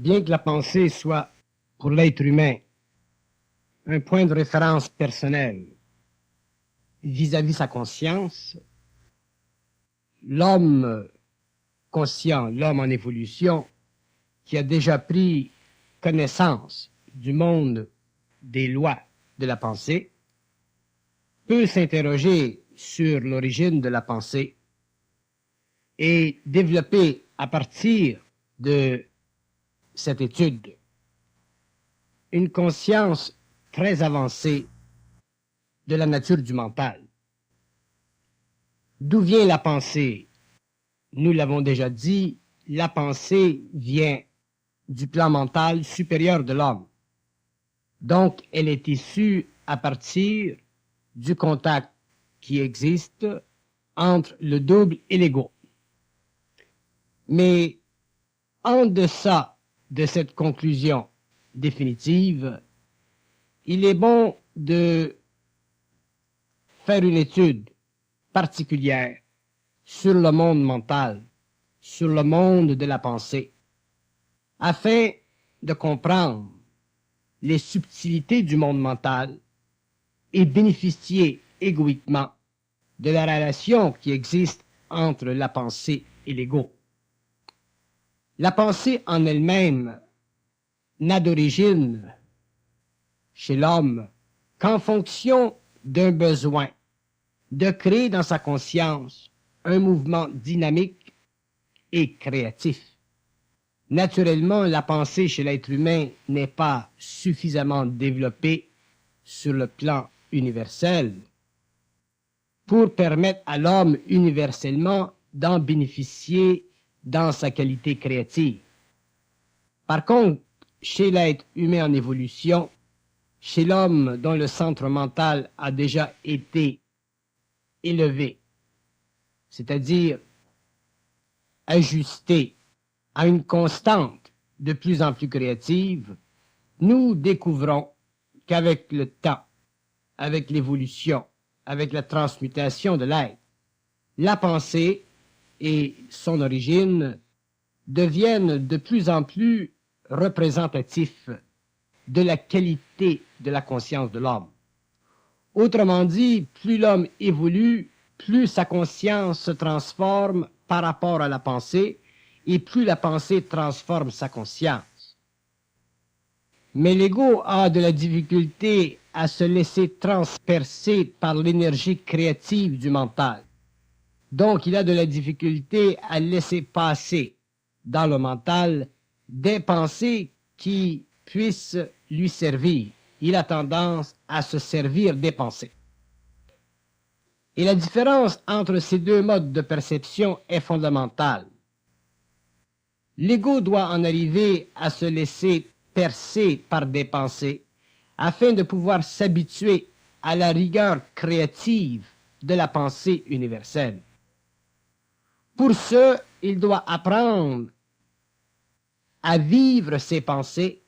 Bien que la pensée soit, pour l'être humain, un point de référence personnel vis-à-vis sa conscience, l'homme conscient, l'homme en évolution, qui a déjà pris connaissance du monde des lois de la pensée, peut s'interroger sur l'origine de la pensée et développer à partir de cette étude une conscience très avancée de la nature du mental. D'où vient la pensée? Nous l'avons déjà dit, la pensée vient du plan mental supérieur de l'homme. Donc, elle est issue à partir du contact qui existe entre le double et l'ego. Mais en deçà de cette conclusion définitive, il est bon de faire une étude particulière sur le monde mental, sur le monde de la pensée, afin de comprendre les subtilités du monde mental et bénéficier égoïquement de la relation qui existe entre la pensée et l'ego. La pensée en elle-même n'a d'origine chez l'homme qu'en fonction d'un besoin de créer dans sa conscience un mouvement dynamique et créatif. Naturellement, la pensée chez l'être humain n'est pas suffisamment développée sur le plan universel pour permettre à l'homme universellement d'en bénéficier dans sa qualité créative. Par contre, chez l'être humain en évolution, chez l'homme dont le centre mental a déjà été élevé, c'est-à-dire ajusté à une constante de plus en plus créative, nous découvrons qu'avec le temps, avec l'évolution, avec la transmutation de l'être, la pensée et son origine deviennent de plus en plus représentatifs de la qualité de la conscience de l'homme. Autrement dit, plus l'homme évolue, plus sa conscience se transforme par rapport à la pensée, et plus la pensée transforme sa conscience. Mais l'ego a de la difficulté à se laisser transpercer par l'énergie créative du mental. Donc, il a de la difficulté à laisser passer dans le mental des pensées qui puissent lui servir. Il a tendance à se servir des pensées. Et la différence entre ces deux modes de perception est fondamentale. L'ego doit en arriver à se laisser percer par des pensées afin de pouvoir s'habituer à la rigueur créative de la pensée universelle. Pour ce, il doit apprendre à vivre ses pensées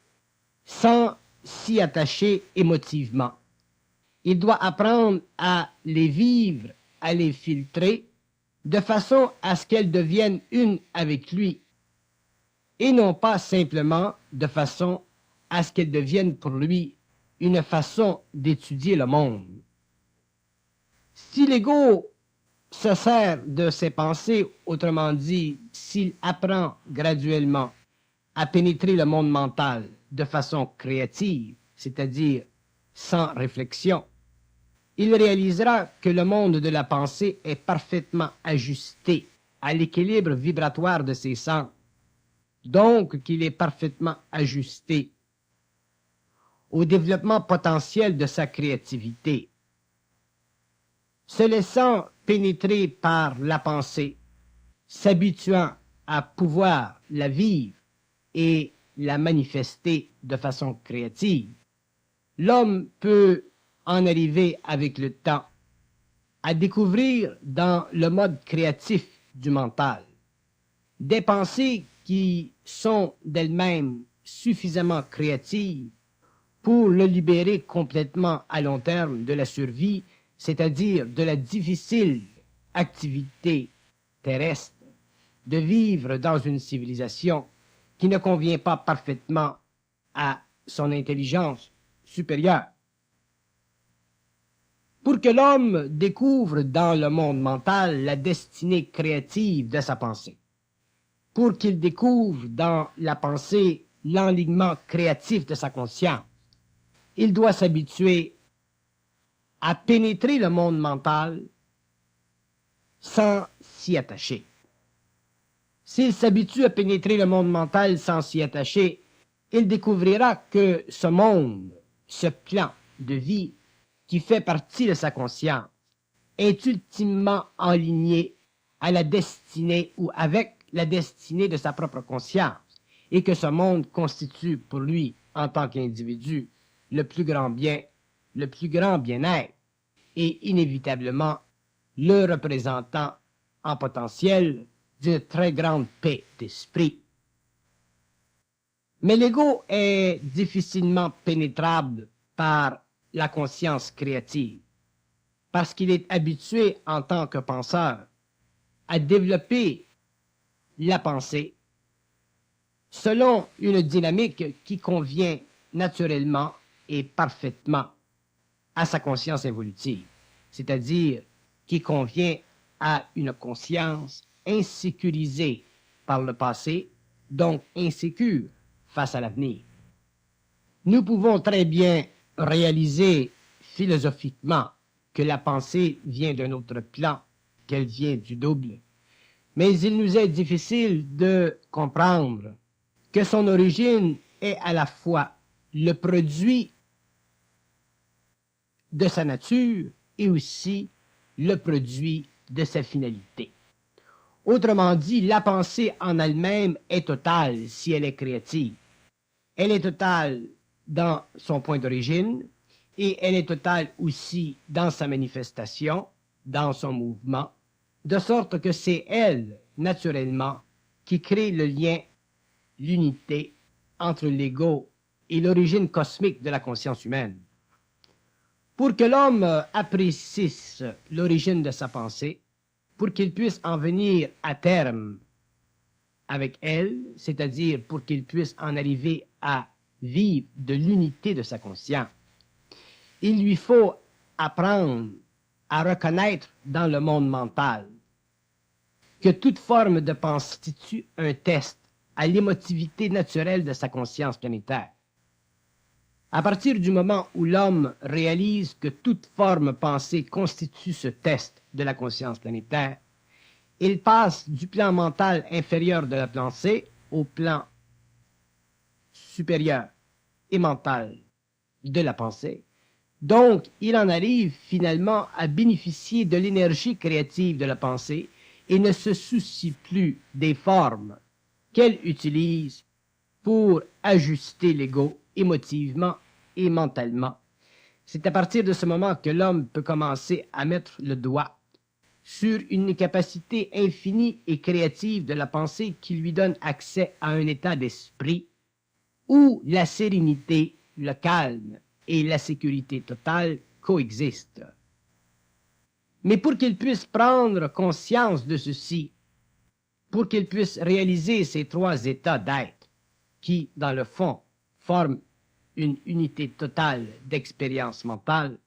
sans s'y attacher émotivement. Il doit apprendre à les vivre, à les filtrer, de façon à ce qu'elles deviennent une avec lui, et non pas simplement de façon à ce qu'elles deviennent pour lui une façon d'étudier le monde. Si l'ego se sert de ses pensées, autrement dit, s'il apprend graduellement à pénétrer le monde mental de façon créative, c'est-à-dire sans réflexion, il réalisera que le monde de la pensée est parfaitement ajusté à l'équilibre vibratoire de ses sens, donc qu'il est parfaitement ajusté au développement potentiel de sa créativité. Se laissant pénétrer par la pensée, s'habituant à pouvoir la vivre et la manifester de façon créative, l'homme peut en arriver avec le temps à découvrir dans le mode créatif du mental des pensées qui sont d'elles-mêmes suffisamment créatives pour le libérer complètement à long terme de la survie, c'est-à-dire de la difficile activité terrestre de vivre dans une civilisation qui ne convient pas parfaitement à son intelligence supérieure. Pour que l'homme découvre dans le monde mental la destinée créative de sa pensée, pour qu'il découvre dans la pensée l'enlignement créatif de sa conscience, il doit s'habituer à pénétrer le monde mental sans s'y attacher. S'il s'habitue à pénétrer le monde mental sans s'y attacher, il découvrira que ce monde, ce plan de vie qui fait partie de sa conscience, est ultimement aligné à la destinée ou avec la destinée de sa propre conscience, et que ce monde constitue pour lui, en tant qu'individu, le plus grand bien, le plus grand bien-être, et inévitablement le représentant en potentiel d'une très grande paix d'esprit. Mais l'ego est difficilement pénétrable par la conscience créative, parce qu'il est habitué en tant que penseur à développer la pensée selon une dynamique qui convient naturellement et parfaitement à sa conscience évolutive, c'est-à-dire qui convient à une conscience insécurisée par le passé, donc insécure face à l'avenir. Nous pouvons très bien réaliser philosophiquement que la pensée vient d'un autre plan, qu'elle vient du double, mais il nous est difficile de comprendre que son origine est à la fois le produit de sa nature et aussi le produit de sa finalité. Autrement dit, la pensée en elle-même est totale si elle est créative. Elle est totale dans son point d'origine et elle est totale aussi dans sa manifestation, dans son mouvement, de sorte que c'est elle, naturellement, qui crée le lien, l'unité entre l'ego et l'origine cosmique de la conscience humaine. Pour que l'homme apprécie l'origine de sa pensée, pour qu'il puisse en venir à terme avec elle, c'est-à-dire pour qu'il puisse en arriver à vivre de l'unité de sa conscience, il lui faut apprendre à reconnaître dans le monde mental que toute forme de pensée constitue un test à l'émotivité naturelle de sa conscience planétaire. À partir du moment où l'homme réalise que toute forme pensée constitue ce test de la conscience planétaire, il passe du plan mental inférieur de la pensée au plan supérieur et mental de la pensée. Donc, il en arrive finalement à bénéficier de l'énergie créative de la pensée et ne se soucie plus des formes qu'elle utilise pour ajuster l'ego émotivement et mentalement. C'est à partir de ce moment que l'homme peut commencer à mettre le doigt sur une capacité infinie et créative de la pensée qui lui donne accès à un état d'esprit où la sérénité, le calme et la sécurité totale coexistent. Mais pour qu'il puisse prendre conscience de ceci, pour qu'il puisse réaliser ces trois états d'être qui, dans le fond, forment une unité totale d'expérience mentale,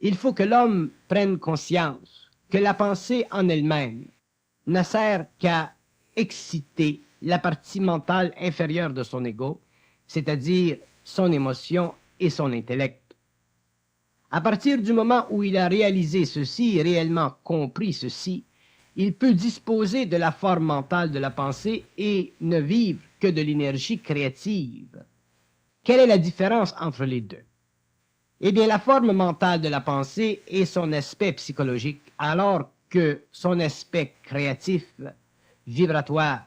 il faut que l'homme prenne conscience que la pensée en elle-même ne sert qu'à exciter la partie mentale inférieure de son ego, c'est-à-dire son émotion et son intellect. À partir du moment où il a réalisé ceci et réellement compris ceci, il peut disposer de la forme mentale de la pensée et ne vivre que de l'énergie créative. Quelle est la différence entre les deux? Eh bien, la forme mentale de la pensée est son aspect psychologique, alors que son aspect créatif, vibratoire,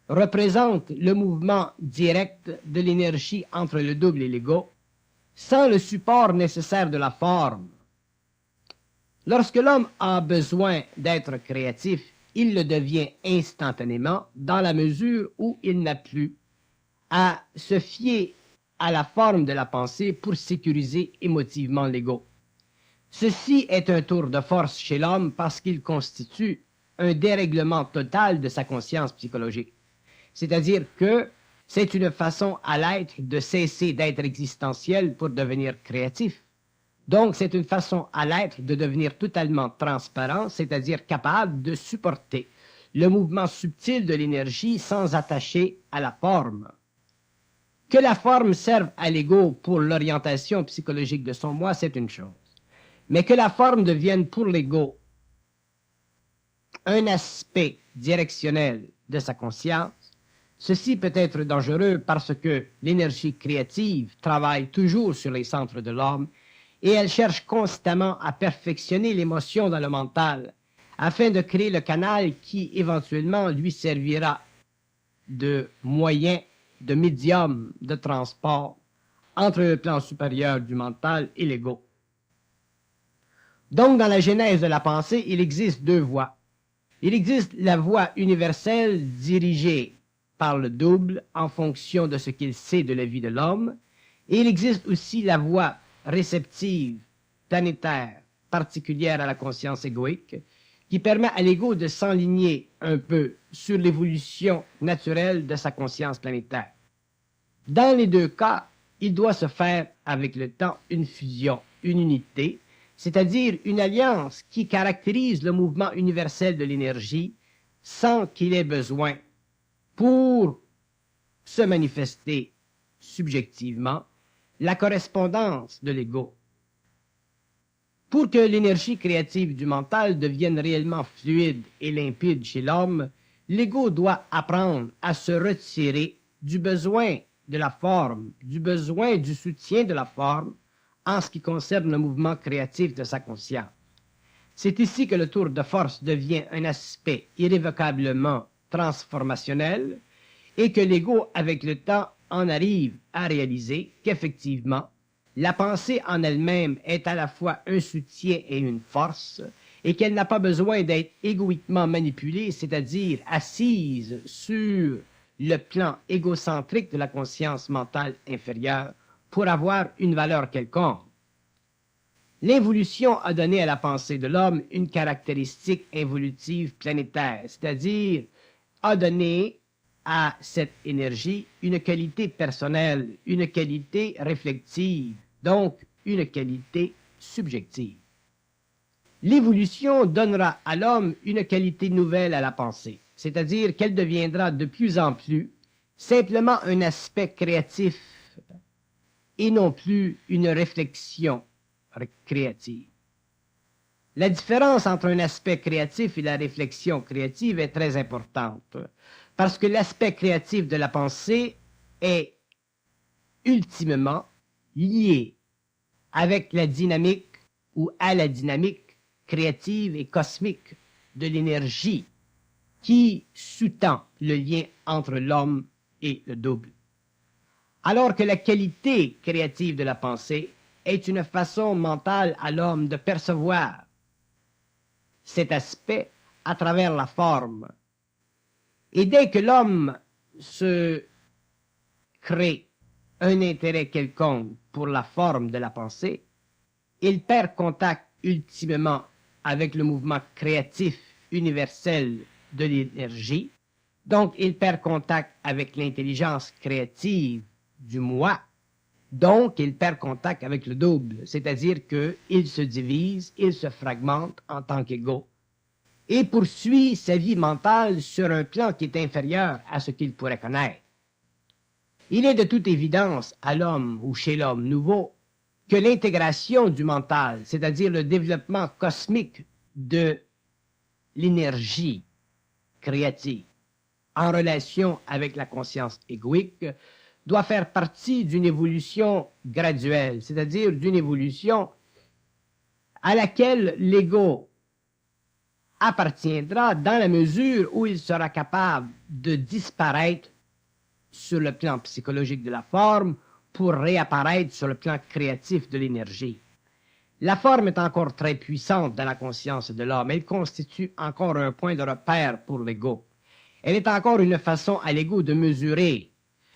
représente le mouvement direct de l'énergie entre le double et l'ego, sans le support nécessaire de la forme. Lorsque l'homme a besoin d'être créatif, il le devient instantanément dans la mesure où il n'a plus à se fier à la forme de la pensée pour sécuriser émotivement l'ego. Ceci est un tour de force chez l'homme parce qu'il constitue un dérèglement total de sa conscience psychologique. C'est-à-dire que C'est une façon à l'être de cesser d'être existentiel pour devenir créatif. Donc, c'est une façon à l'être de devenir totalement transparent, c'est-à-dire capable de supporter le mouvement subtil de l'énergie sans attacher à la forme. Que la forme serve à l'ego pour l'orientation psychologique de son moi, c'est une chose. Mais que la forme devienne pour l'ego un aspect directionnel de sa conscience, ceci peut être dangereux parce que l'énergie créative travaille toujours sur les centres de l'homme et elle cherche constamment à perfectionner l'émotion dans le mental afin de créer le canal qui éventuellement lui servira de moyen, de médium de transport entre le plan supérieur du mental et l'ego. Donc, dans la genèse de la pensée, il existe deux voies. Il existe la voie universelle dirigée par le double en fonction de ce qu'il sait de la vie de l'homme, et il existe aussi la voie réceptive, planétaire, particulière à la conscience égoïque, qui permet à l'ego de s'enligner un peu sur l'évolution naturelle de sa conscience planétaire. Dans les deux cas, il doit se faire avec le temps une fusion, une unité, c'est-à-dire une alliance qui caractérise le mouvement universel de l'énergie sans qu'il ait besoin, pour se manifester subjectivement, la correspondance de l'ego. Pour que l'énergie créative du mental devienne réellement fluide et limpide chez l'homme, l'ego doit apprendre à se retirer du besoin de la forme, du besoin du soutien de la forme en ce qui concerne le mouvement créatif de sa conscience. C'est ici que le tour de force devient un aspect irrévocablement transformationnel et que l'ego, avec le temps, en arrive à réaliser qu'effectivement, la pensée en elle-même est à la fois un soutien et une force, et qu'elle n'a pas besoin d'être égoïquement manipulée, c'est-à-dire assise sur le plan égocentrique de la conscience mentale inférieure, pour avoir une valeur quelconque. L'évolution a donné à la pensée de l'homme une caractéristique évolutive planétaire, c'est-à-dire a donné à cette énergie une qualité personnelle, une qualité réflexive, donc une qualité subjective. L'évolution donnera à l'homme une qualité nouvelle à la pensée, c'est-à-dire qu'elle deviendra de plus en plus simplement un aspect créatif et non plus une réflexion créative. La différence entre un aspect créatif et la réflexion créative est très importante, parce que l'aspect créatif de la pensée est ultimement lié avec la dynamique ou à la dynamique créative et cosmique de l'énergie qui sous-tend le lien entre l'homme et le double. Alors que la qualité créative de la pensée est une façon mentale à l'homme de percevoir cet aspect à travers la forme. Et dès que l'homme se crée un intérêt quelconque pour la forme de la pensée, il perd contact ultimement avec le mouvement créatif universel de l'énergie, donc il perd contact avec l'intelligence créative du moi, donc il perd contact avec le double, c'est-à-dire qu'il se divise, il se fragmente en tant qu'ego, et poursuit sa vie mentale sur un plan qui est inférieur à ce qu'il pourrait connaître. Il est de toute évidence à l'homme ou chez l'homme nouveau que l'intégration du mental, c'est-à-dire le développement cosmique de l'énergie créative en relation avec la conscience égoïque, doit faire partie d'une évolution graduelle, c'est-à-dire d'une évolution à laquelle l'ego appartiendra dans la mesure où il sera capable de disparaître sur le plan psychologique de la forme pour réapparaître sur le plan créatif de l'énergie. La forme est encore très puissante dans la conscience de l'homme. Elle constitue encore un point de repère pour l'ego. Elle est encore une façon à l'ego de mesurer.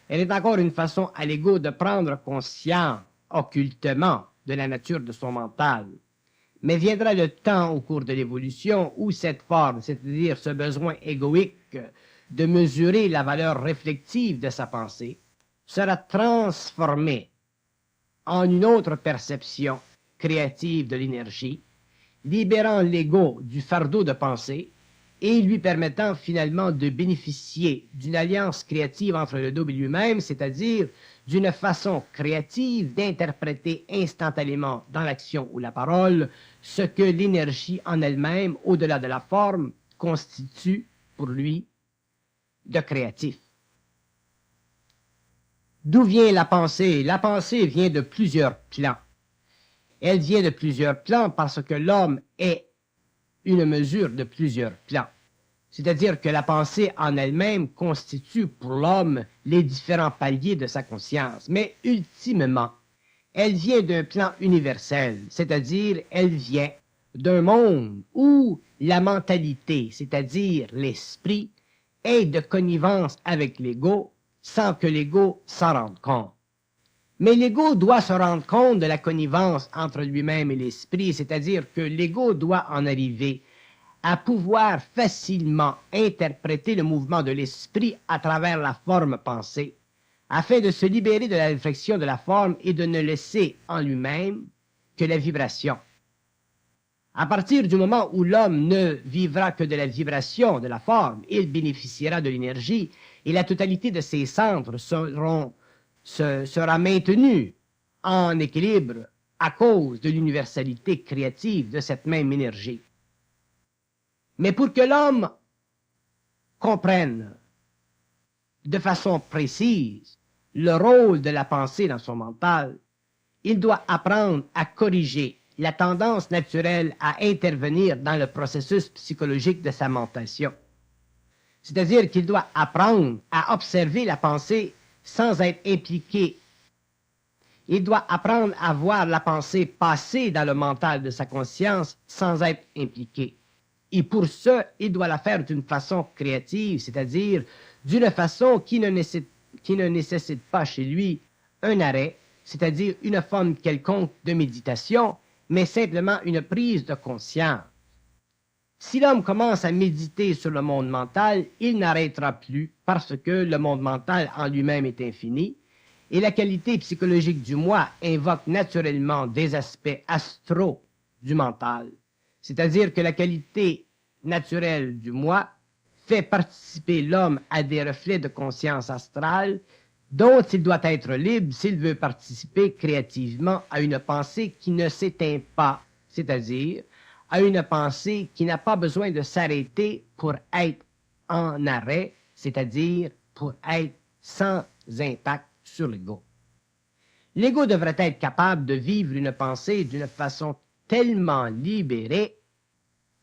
Elle est encore une façon à l'ego de prendre conscience occultement de la nature de son mental. Mais viendra le temps au cours de l'évolution où cette forme, c'est-à-dire ce besoin égoïque de mesurer la valeur réflexive de sa pensée, sera transformé en une autre perception créative de l'énergie, libérant l'ego du fardeau de pensée et lui permettant finalement de bénéficier d'une alliance créative entre le double et lui-même, c'est-à-dire d'une façon créative d'interpréter instantanément dans l'action ou la parole ce que l'énergie en elle-même, au-delà de la forme, constitue pour lui de créatif. D'où vient la pensée? La pensée vient de plusieurs plans. Elle vient de plusieurs plans parce que l'homme est une mesure de plusieurs plans. C'est-à-dire que la pensée en elle-même constitue pour l'homme les différents paliers de sa conscience. Mais ultimement, elle vient d'un plan universel, c'est-à-dire elle vient d'un monde où la mentalité, c'est-à-dire l'esprit, est de connivence avec l'ego sans que l'ego s'en rende compte. Mais l'ego doit se rendre compte de la connivence entre lui-même et l'esprit, c'est-à-dire que l'ego doit en arriver à pouvoir facilement interpréter le mouvement de l'esprit à travers la forme pensée, afin de se libérer de la réflexion de la forme et de ne laisser en lui-même que la vibration. À partir du moment où l'homme ne vivra que de la vibration de la forme, il bénéficiera de l'énergie et la totalité de ses centres sera maintenue en équilibre à cause de l'universalité créative de cette même énergie. Mais pour que l'homme comprenne de façon précise le rôle de la pensée dans son mental, il doit apprendre à corriger la tendance naturelle à intervenir dans le processus psychologique de sa mentation. C'est-à-dire qu'il doit apprendre à observer la pensée sans être impliqué. Il doit apprendre à voir la pensée passer dans le mental de sa conscience sans être impliqué. Et pour ce, il doit la faire d'une façon créative, c'est-à-dire d'une façon qui ne nécessite pas chez lui un arrêt, c'est-à-dire une forme quelconque de méditation, mais simplement une prise de conscience. Si l'homme commence à méditer sur le monde mental, il n'arrêtera plus parce que le monde mental en lui-même est infini et la qualité psychologique du moi invoque naturellement des aspects astraux du mental. C'est-à-dire que la qualité naturelle du moi fait participer l'homme à des reflets de conscience astrale dont il doit être libre s'il veut participer créativement à une pensée qui ne s'éteint pas, c'est-à-dire à une pensée qui n'a pas besoin de s'arrêter pour être en arrêt, c'est-à-dire pour être sans impact sur l'ego. L'ego devrait être capable de vivre une pensée d'une façon tellement libérée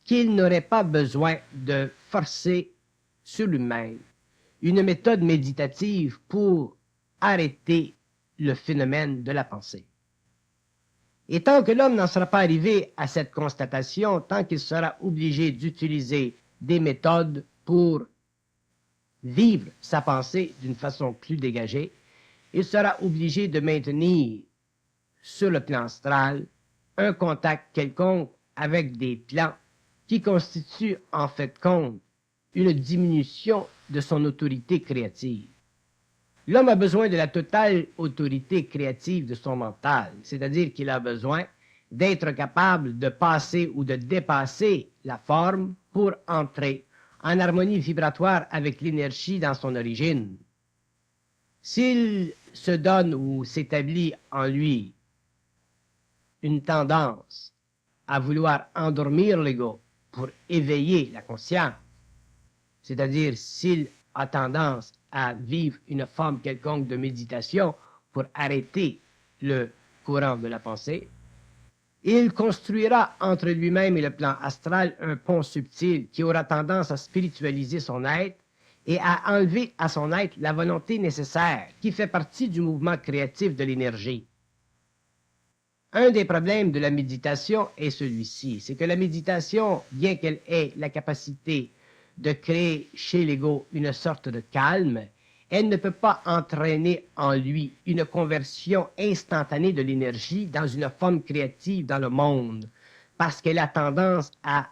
qu'il n'aurait pas besoin de forcer sur lui-même une méthode méditative pour arrêter le phénomène de la pensée. Et tant que l'homme n'en sera pas arrivé à cette constatation, tant qu'il sera obligé d'utiliser des méthodes pour vivre sa pensée d'une façon plus dégagée, il sera obligé de maintenir sur le plan astral un contact quelconque avec des plans qui constituent en fait compte une diminution de son autorité créative. L'homme a besoin de la totale autorité créative de son mental, c'est-à-dire qu'il a besoin d'être capable de passer ou de dépasser la forme pour entrer en harmonie vibratoire avec l'énergie dans son origine. S'il se donne ou s'établit en lui une tendance à vouloir endormir l'ego pour éveiller la conscience, c'est-à-dire s'il a tendance à vivre une forme quelconque de méditation pour arrêter le courant de la pensée, il construira entre lui-même et le plan astral un pont subtil qui aura tendance à spiritualiser son être et à enlever à son être la volonté nécessaire qui fait partie du mouvement créatif de l'énergie. Un des problèmes de la méditation est celui-ci, c'est que la méditation, bien qu'elle ait la capacité de créer chez l'ego une sorte de calme, elle ne peut pas entraîner en lui une conversion instantanée de l'énergie dans une forme créative dans le monde, parce qu'elle a tendance à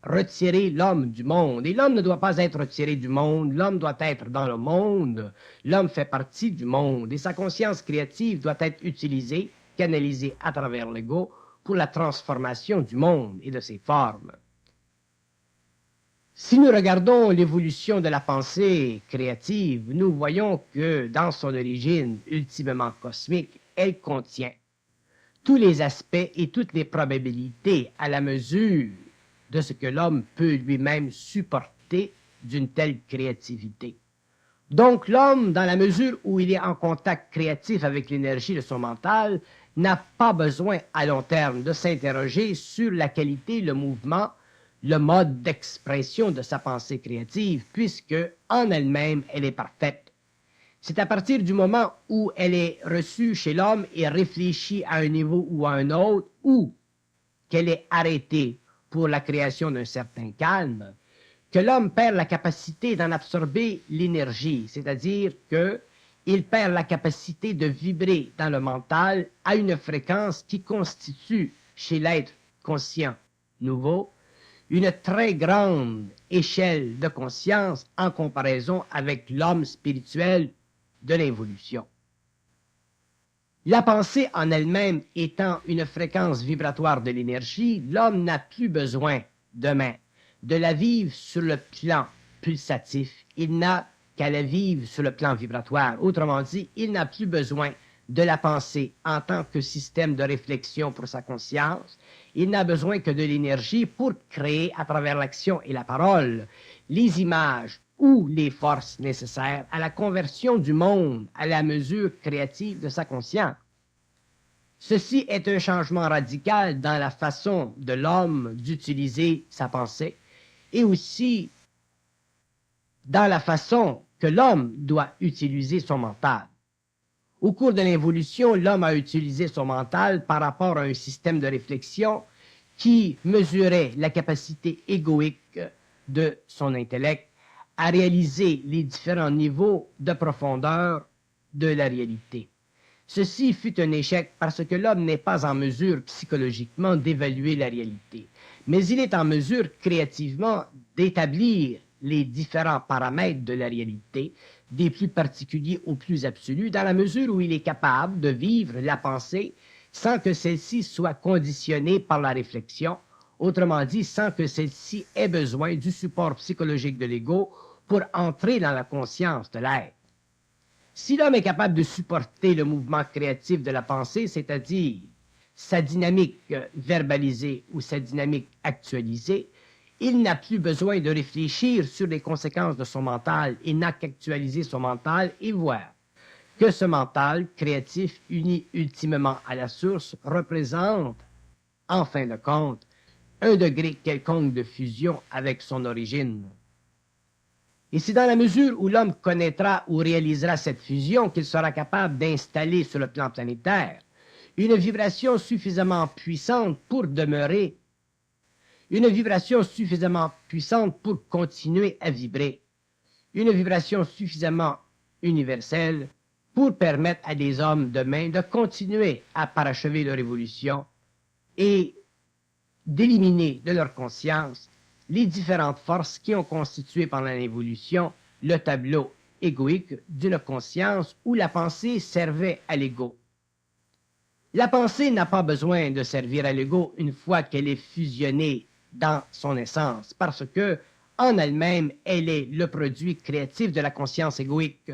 retirer l'homme du monde. Et l'homme ne doit pas être retiré du monde, l'homme doit être dans le monde, l'homme fait partie du monde, et sa conscience créative doit être utilisée, canalisée à travers l'ego pour la transformation du monde et de ses formes. Si nous regardons l'évolution de la pensée créative, nous voyons que dans son origine ultimement cosmique, elle contient tous les aspects et toutes les probabilités à la mesure de ce que l'homme peut lui-même supporter d'une telle créativité. Donc l'homme, dans la mesure où il est en contact créatif avec l'énergie de son mental, n'a pas besoin à long terme de s'interroger sur la qualité, le mouvement, le mode d'expression de sa pensée créative, puisque en elle-même, elle est parfaite. C'est à partir du moment où elle est reçue chez l'homme et réfléchie à un niveau ou à un autre, ou qu'elle est arrêtée pour la création d'un certain calme, que l'homme perd la capacité d'en absorber l'énergie, c'est-à-dire qu'il perd la capacité de vibrer dans le mental à une fréquence qui constitue chez l'être conscient nouveau une très grande échelle de conscience en comparaison avec l'homme spirituel de l'évolution. La pensée en elle-même étant une fréquence vibratoire de l'énergie, l'homme n'a plus besoin, demain, de la vivre sur le plan pulsatif. Il n'a qu'à la vivre sur le plan vibratoire. Autrement dit, il n'a plus besoin de la pensée en tant que système de réflexion pour sa conscience. Il n'a besoin que de l'énergie pour créer, à travers l'action et la parole, les images ou les forces nécessaires à la conversion du monde à la mesure créative de sa conscience. Ceci est un changement radical dans la façon de l'homme d'utiliser sa pensée et aussi dans la façon que l'homme doit utiliser son mental. Au cours de l'évolution, l'homme a utilisé son mental par rapport à un système de réflexion qui mesurait la capacité égoïque de son intellect à réaliser les différents niveaux de profondeur de la réalité. Ceci fut un échec parce que l'homme n'est pas en mesure psychologiquement d'évaluer la réalité, mais il est en mesure créativement d'établir les différents paramètres de la réalité, des plus particuliers aux plus absolus, dans la mesure où il est capable de vivre la pensée sans que celle-ci soit conditionnée par la réflexion, autrement dit, sans que celle-ci ait besoin du support psychologique de l'ego pour entrer dans la conscience de l'être. Si l'homme est capable de supporter le mouvement créatif de la pensée, c'est-à-dire sa dynamique verbalisée ou sa dynamique actualisée, il n'a plus besoin de réfléchir sur les conséquences de son mental, il n'a qu'actualiser son mental et voir que ce mental créatif uni ultimement à la source représente, en fin de compte, un degré quelconque de fusion avec son origine. Et c'est dans la mesure où l'homme connaîtra ou réalisera cette fusion qu'il sera capable d'installer sur le plan planétaire une vibration suffisamment puissante pour demeurer, une vibration suffisamment puissante pour continuer à vibrer, une vibration suffisamment universelle pour permettre à des hommes demain de continuer à parachever leur évolution et d'éliminer de leur conscience les différentes forces qui ont constitué pendant l'évolution le tableau égoïque d'une conscience où la pensée servait à l'ego. La pensée n'a pas besoin de servir à l'ego une fois qu'elle est fusionnée dans son essence, parce que, en elle-même, elle est le produit créatif de la conscience égoïque.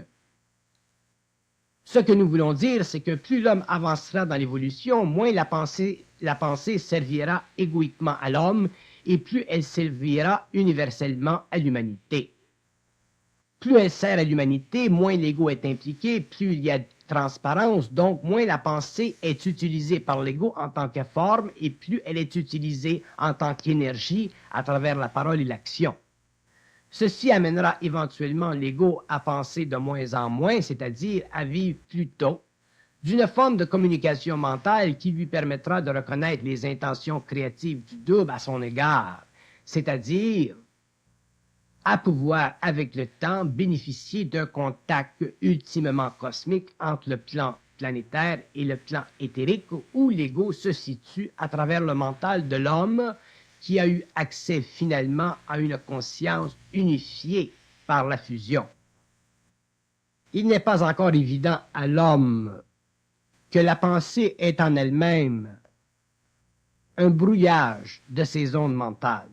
Ce que nous voulons dire, c'est que plus l'homme avancera dans l'évolution, moins la pensée servira égoïquement à l'homme et plus elle servira universellement à l'humanité. Plus elle sert à l'humanité, moins l'ego est impliqué, plus il y a de transparence, donc moins la pensée est utilisée par l'ego en tant que forme et plus elle est utilisée en tant qu'énergie à travers la parole et l'action. Ceci amènera éventuellement l'ego à penser de moins en moins, c'est-à-dire à vivre plutôt d'une forme de communication mentale qui lui permettra de reconnaître les intentions créatives du double à son égard, c'est-à-dire à pouvoir, avec le temps, bénéficier d'un contact ultimement cosmique entre le plan planétaire et le plan éthérique où l'ego se situe à travers le mental de l'homme qui a eu accès finalement à une conscience unifiée par la fusion. Il n'est pas encore évident à l'homme que la pensée est en elle-même un brouillage de ses ondes mentales.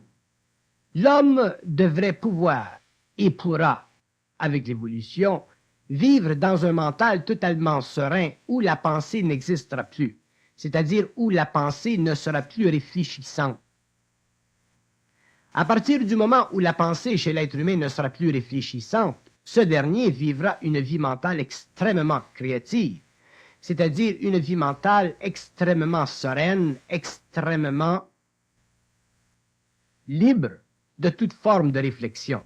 L'homme devrait pouvoir et pourra, avec l'évolution, vivre dans un mental totalement serein où la pensée n'existera plus, c'est-à-dire où la pensée ne sera plus réfléchissante. À partir du moment où la pensée chez l'être humain ne sera plus réfléchissante, ce dernier vivra une vie mentale extrêmement créative, c'est-à-dire une vie mentale extrêmement sereine, extrêmement libre de toute forme de réflexion.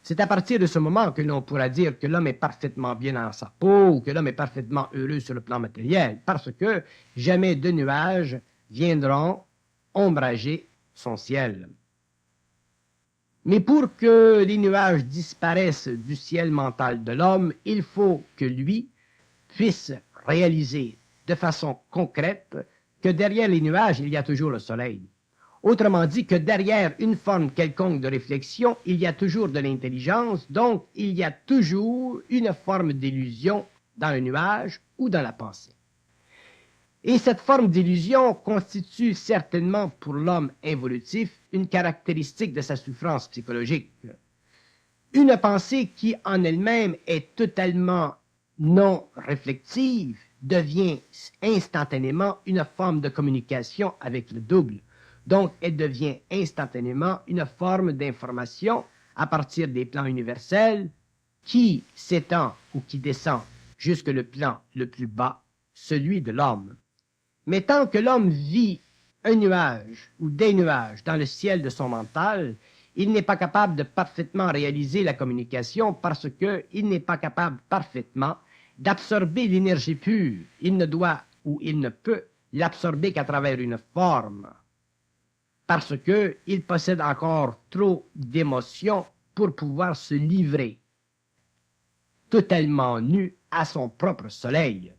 C'est à partir de ce moment que l'on pourra dire que l'homme est parfaitement bien dans sa peau ou que l'homme est parfaitement heureux sur le plan matériel, parce que jamais de nuages viendront ombrager son ciel. Mais pour que les nuages disparaissent du ciel mental de l'homme, il faut que lui puisse réaliser de façon concrète que derrière les nuages, il y a toujours le soleil. Autrement dit, que derrière une forme quelconque de réflexion, il y a toujours de l'intelligence, donc il y a toujours une forme d'illusion dans le nuage ou dans la pensée. Et cette forme d'illusion constitue certainement pour l'homme évolutif une caractéristique de sa souffrance psychologique. Une pensée qui en elle-même est totalement non réflexive devient instantanément une forme de communication avec le double. Donc, elle devient instantanément une forme d'information à partir des plans universels qui s'étend ou qui descend jusque le plan le plus bas, celui de l'homme. Mais tant que l'homme vit un nuage ou des nuages dans le ciel de son mental, il n'est pas capable de parfaitement réaliser la communication parce qu'il n'est pas capable parfaitement d'absorber l'énergie pure. Il ne doit ou il ne peut l'absorber qu'à travers une forme, parce qu'il possède encore trop d'émotions pour pouvoir se livrer totalement nu à son propre soleil.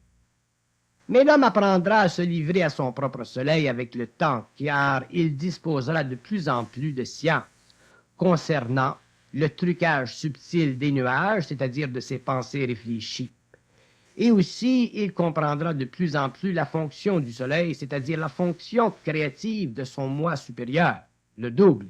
Mais l'homme apprendra à se livrer à son propre soleil avec le temps, car il disposera de plus en plus de science concernant le trucage subtil des nuages, c'est-à-dire de ses pensées réfléchies. Et aussi, il comprendra de plus en plus la fonction du soleil, c'est-à-dire la fonction créative de son moi supérieur, le double,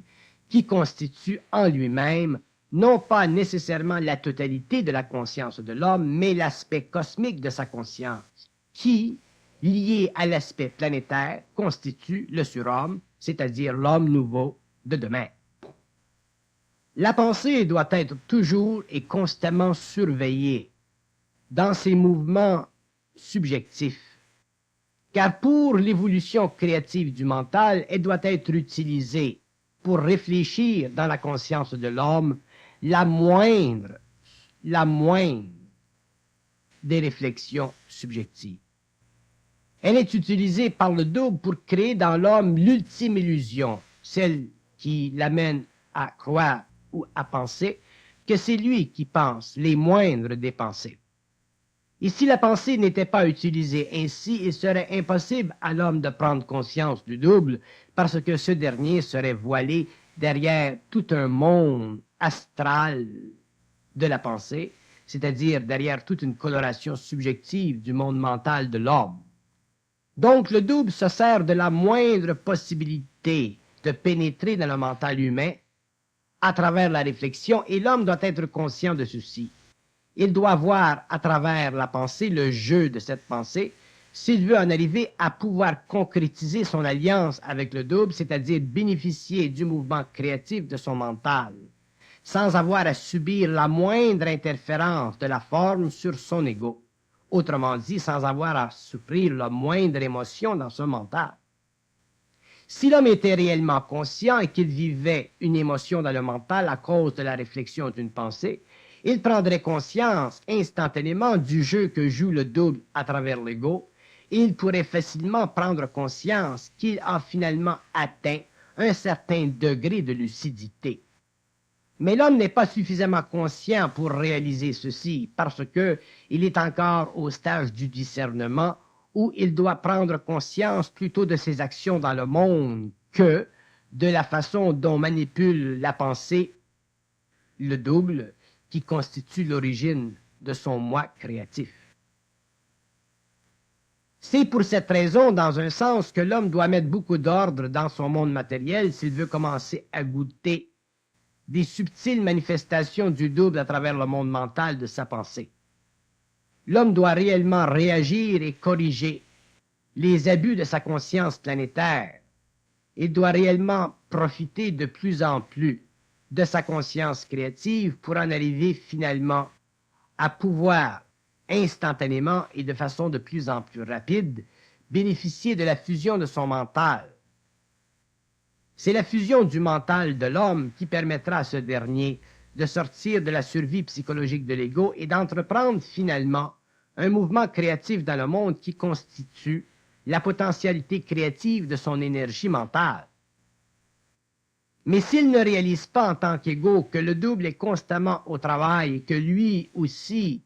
qui constitue en lui-même non pas nécessairement la totalité de la conscience de l'homme, mais l'aspect cosmique de sa conscience, qui, lié à l'aspect planétaire, constitue le surhomme, c'est-à-dire l'homme nouveau de demain. La pensée doit être toujours et constamment surveillée dans ses mouvements subjectifs, car pour l'évolution créative du mental, elle doit être utilisée pour réfléchir dans la conscience de l'homme la moindre des réflexions subjectives. Elle est utilisée par le double pour créer dans l'homme l'ultime illusion, celle qui l'amène à croire ou à penser que c'est lui qui pense les moindres des pensées. Et si la pensée n'était pas utilisée ainsi, il serait impossible à l'homme de prendre conscience du double, parce que ce dernier serait voilé derrière tout un monde astral de la pensée, c'est-à-dire derrière toute une coloration subjective du monde mental de l'homme. Donc le double se sert de la moindre possibilité de pénétrer dans le mental humain à travers la réflexion, et l'homme doit être conscient de ceci. Il doit voir à travers la pensée le jeu de cette pensée s'il veut en arriver à pouvoir concrétiser son alliance avec le double, c'est-à-dire bénéficier du mouvement créatif de son mental, sans avoir à subir la moindre interférence de la forme sur son ego. Autrement dit, sans avoir à souffrir la moindre émotion dans son mental. Si l'homme était réellement conscient et qu'il vivait une émotion dans le mental à cause de la réflexion d'une pensée, il prendrait conscience instantanément du jeu que joue le double à travers l'ego, et il pourrait facilement prendre conscience qu'il a finalement atteint un certain degré de lucidité. Mais l'homme n'est pas suffisamment conscient pour réaliser ceci, parce qu'il est encore au stage du discernement, où il doit prendre conscience plutôt de ses actions dans le monde que de la façon dont manipule la pensée le double qui constitue l'origine de son moi créatif. C'est pour cette raison, dans un sens, que l'homme doit mettre beaucoup d'ordre dans son monde matériel s'il veut commencer à goûter des subtiles manifestations du double à travers le monde mental de sa pensée. L'homme doit réellement réagir et corriger les abus de sa conscience planétaire. Il doit réellement profiter de plus en plus de sa conscience créative pour en arriver finalement à pouvoir instantanément et de façon de plus en plus rapide bénéficier de la fusion de son mental. C'est la fusion du mental de l'homme qui permettra à ce dernier de sortir de la survie psychologique de l'ego et d'entreprendre finalement un mouvement créatif dans le monde qui constitue la potentialité créative de son énergie mentale. Mais s'il ne réalise pas en tant qu'ego que le double est constamment au travail et que lui aussi,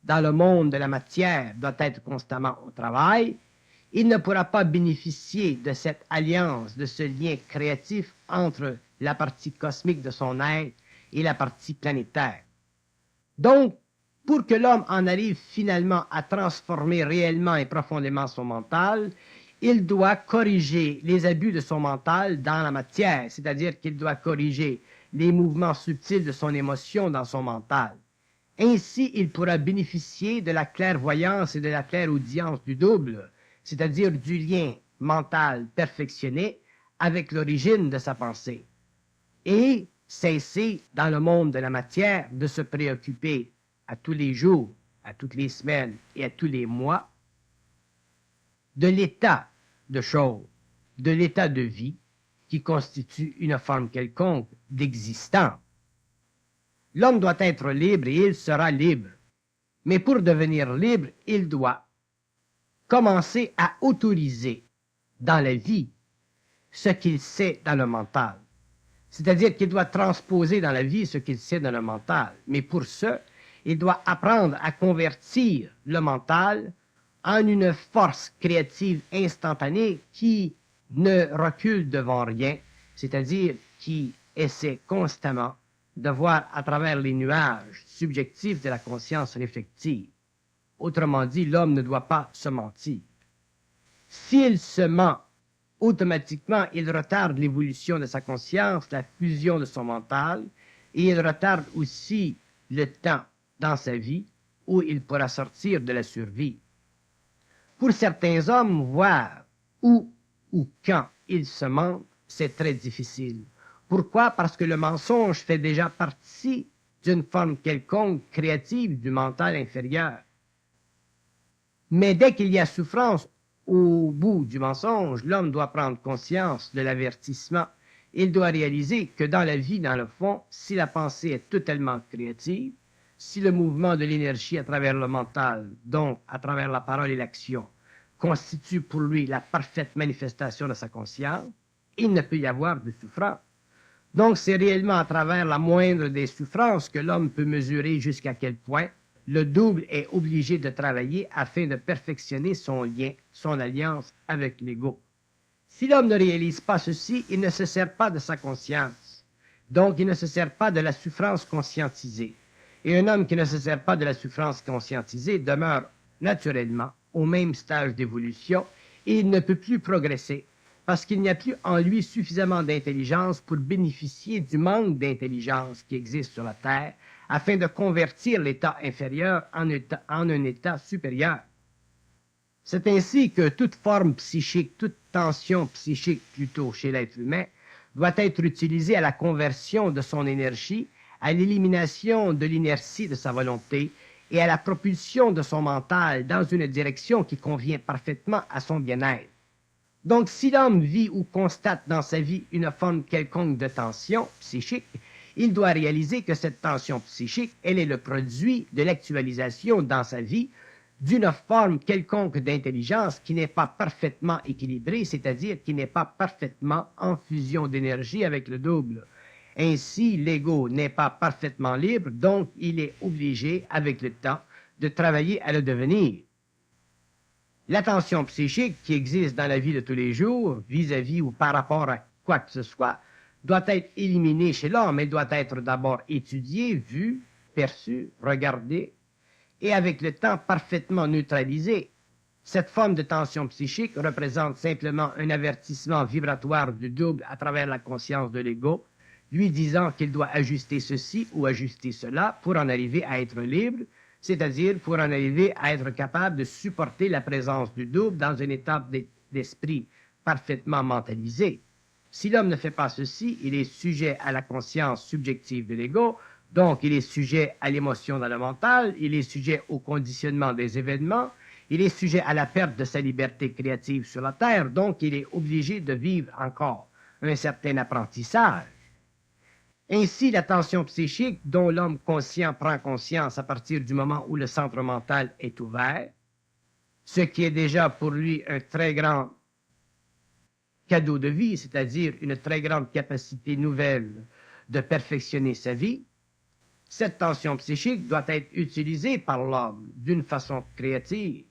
dans le monde de la matière, doit être constamment au travail, il ne pourra pas bénéficier de cette alliance, de ce lien créatif entre la partie cosmique de son être et la partie planétaire. Donc, pour que l'homme en arrive finalement à transformer réellement et profondément son mental, il doit corriger les abus de son mental dans la matière, c'est-à-dire qu'il doit corriger les mouvements subtils de son émotion dans son mental. Ainsi, il pourra bénéficier de la clairvoyance et de la clairaudience du double, c'est-à-dire du lien mental perfectionné avec l'origine de sa pensée, et cesser, dans le monde de la matière, de se préoccuper à tous les jours, à toutes les semaines et à tous les mois de l'état de choses, de l'état de vie qui constitue une forme quelconque d'existence. L'homme doit être libre et il sera libre. Mais pour devenir libre, il doit commencer à autoriser dans la vie ce qu'il sait dans le mental. C'est-à-dire qu'il doit transposer dans la vie ce qu'il sait dans le mental. Mais pour ce, il doit apprendre à convertir le mental en une force créative instantanée qui ne recule devant rien, c'est-à-dire qui essaie constamment de voir à travers les nuages subjectifs de la conscience réflective. Autrement dit, l'homme ne doit pas se mentir. S'il se ment, automatiquement, il retarde l'évolution de sa conscience, la fusion de son mental, et il retarde aussi le temps dans sa vie où il pourra sortir de la survie. Pour certains hommes, voir où ou quand ils se mentent, c'est très difficile. Pourquoi? Parce que le mensonge fait déjà partie d'une forme quelconque créative du mental inférieur. Mais dès qu'il y a souffrance au bout du mensonge, l'homme doit prendre conscience de l'avertissement. Il doit réaliser que dans la vie, dans le fond, si la pensée est totalement créative, si le mouvement de l'énergie à travers le mental, donc à travers la parole et l'action, constitue pour lui la parfaite manifestation de sa conscience, il ne peut y avoir de souffrance. Donc c'est réellement à travers la moindre des souffrances que l'homme peut mesurer jusqu'à quel point le double est obligé de travailler afin de perfectionner son lien, son alliance avec l'ego. Si l'homme ne réalise pas ceci, il ne se sert pas de sa conscience. Donc il ne se sert pas de la souffrance conscientisée. Et un homme qui ne se sert pas de la souffrance conscientisée demeure naturellement au même stage d'évolution et il ne peut plus progresser parce qu'il n'y a plus en lui suffisamment d'intelligence pour bénéficier du manque d'intelligence qui existe sur la Terre afin de convertir l'état inférieur en un état supérieur. C'est ainsi que toute forme psychique, toute tension psychique plutôt chez l'être humain doit être utilisée à la conversion de son énergie, à l'élimination de l'inertie de sa volonté et à la propulsion de son mental dans une direction qui convient parfaitement à son bien-être. Donc, si l'homme vit ou constate dans sa vie une forme quelconque de tension psychique, il doit réaliser que cette tension psychique, elle est le produit de l'actualisation dans sa vie d'une forme quelconque d'intelligence qui n'est pas parfaitement équilibrée, c'est-à-dire qui n'est pas parfaitement en fusion d'énergie avec le double. Ainsi, l'ego n'est pas parfaitement libre, donc il est obligé, avec le temps, de travailler à le devenir. La tension psychique qui existe dans la vie de tous les jours, vis-à-vis ou par rapport quoi que ce soit, doit être éliminé chez l'homme et doit être d'abord étudié, vu, perçu, regardé, et avec le temps parfaitement neutralisé. Cette forme de tension psychique représente simplement un avertissement vibratoire du double à travers la conscience de l'ego, lui disant qu'il doit ajuster ceci ou ajuster cela pour en arriver à être libre, c'est-à-dire pour en arriver à être capable de supporter la présence du double dans une étape d'esprit parfaitement mentalisée. Si l'homme ne fait pas ceci, il est sujet à la conscience subjective de l'ego, donc il est sujet à l'émotion dans le mental, il est sujet au conditionnement des événements, il est sujet à la perte de sa liberté créative sur la Terre, donc il est obligé de vivre encore un certain apprentissage. Ainsi, la tension psychique dont l'homme conscient prend conscience à partir du moment où le centre mental est ouvert, ce qui est déjà pour lui un très grand cadeau de vie, c'est-à-dire une très grande capacité nouvelle de perfectionner sa vie, cette tension psychique doit être utilisée par l'homme d'une façon créative.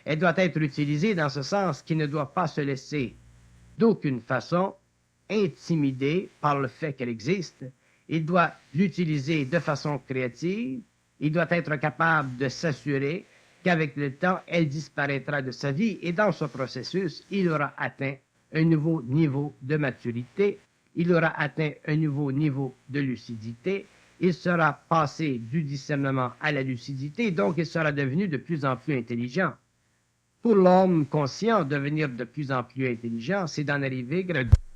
Elle doit être utilisée dans ce sens qu'il ne doit pas se laisser d'aucune façon intimider par le fait qu'elle existe. Il doit l'utiliser de façon créative. Il doit être capable de s'assurer qu'avec le temps, elle disparaîtra de sa vie et dans ce processus, il aura atteint un nouveau niveau de maturité, il aura atteint un nouveau niveau de lucidité, il sera passé du discernement à la lucidité, donc il sera devenu de plus en plus intelligent. Pour l'homme conscient, devenir de plus en plus intelligent, c'est d'en arriver graduellement